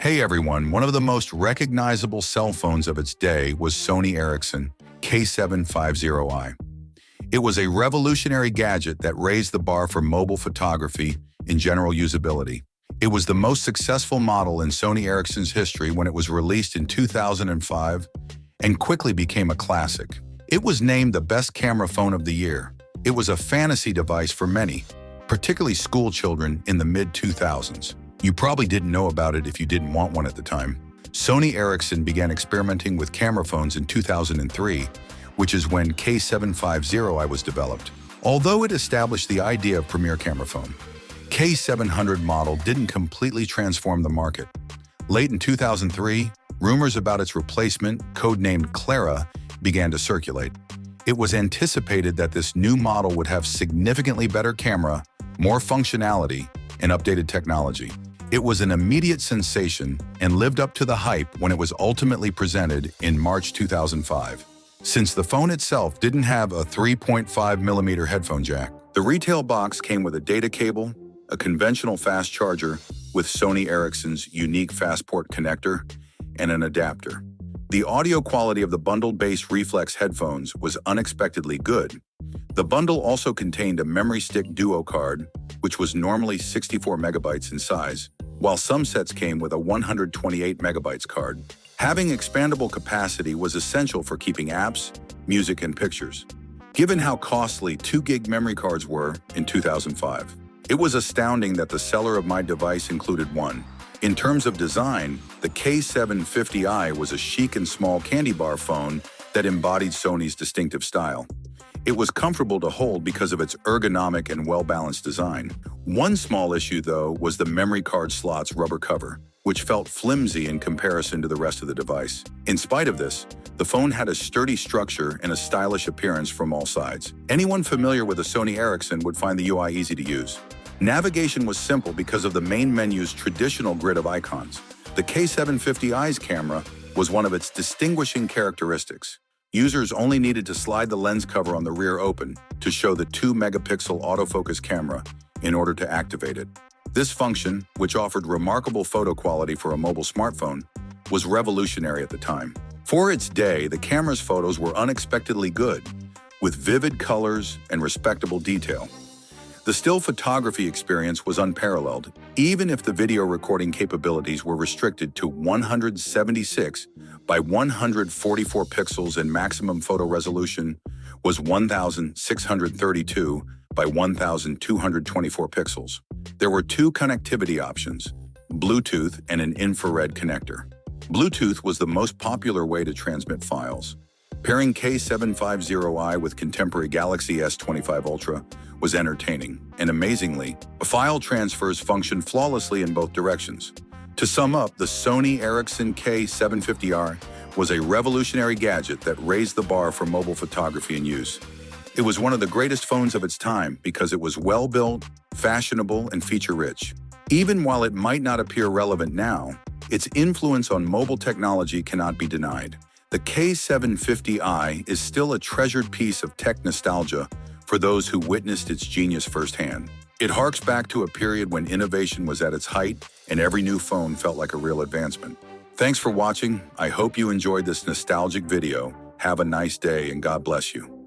Hey everyone, one of the most recognizable cell phones of its day was Sony Ericsson K750i. It was a revolutionary gadget that raised the bar for mobile photography and general usability. It was the most successful model in Sony Ericsson's history when it was released in 2005 and quickly became a classic. It was named the best camera phone of the year. It was a fantasy device for many, particularly school children in the mid-2000s. You probably didn't know about it if you didn't want one at the time. Sony Ericsson began experimenting with camera phones in 2003, which is when K750i was developed. Although it established the idea of premier camera phone, K700 model didn't completely transform the market. Late in 2003, rumors about its replacement, codenamed Clara, began to circulate. It was anticipated that this new model would have significantly better camera, more functionality, and updated technology. It was an immediate sensation and lived up to the hype when it was ultimately presented in March 2005. Since the phone itself didn't have a 3.5mm headphone jack, the retail box came with a data cable, a conventional fast charger with Sony Ericsson's unique Fastport connector, and an adapter. The audio quality of the bundled bass reflex headphones was unexpectedly good. The bundle also contained a memory stick duo card, which was normally 64 megabytes in size, while some sets came with a 128 megabytes card. Having expandable capacity was essential for keeping apps, music, and pictures. Given how costly 2 gig memory cards were in 2005, it was astounding that the seller of my device included one. In terms of design, the K750i was a chic and small candy bar phone that embodied Sony's distinctive style. It was comfortable to hold because of its ergonomic and well-balanced design. One small issue, though, was the memory card slot's rubber cover, which felt flimsy in comparison to the rest of the device. In spite of this, the phone had a sturdy structure and a stylish appearance from all sides. Anyone familiar with a Sony Ericsson would find the UI easy to use. Navigation was simple because of the main menu's traditional grid of icons. The K750i's camera was one of its distinguishing characteristics. Users only needed to slide the lens cover on the rear open to show the 2-megapixel autofocus camera in order to activate it. This function, which offered remarkable photo quality for a mobile smartphone, was revolutionary at the time. For its day, the camera's photos were unexpectedly good, with vivid colors and respectable detail. The still photography experience was unparalleled, even if the video recording capabilities were restricted to 176 by 144 pixels and maximum photo resolution was 1632 by 1224 pixels. There were 2 connectivity options, Bluetooth and an infrared connector. Bluetooth was the most popular way to transmit files. Pairing K750i with contemporary Galaxy S25 Ultra was entertaining, and amazingly, file transfers functioned flawlessly in both directions. To sum up, the Sony Ericsson K750i was a revolutionary gadget that raised the bar for mobile photography and use. It was one of the greatest phones of its time because it was well-built, fashionable, and feature-rich. Even while it might not appear relevant now, its influence on mobile technology cannot be denied. The K750i is still a treasured piece of tech nostalgia for those who witnessed its genius firsthand. It harks back to a period when innovation was at its height and every new phone felt like a real advancement. Thanks for watching. I hope you enjoyed this nostalgic video. Have a nice day and God bless you.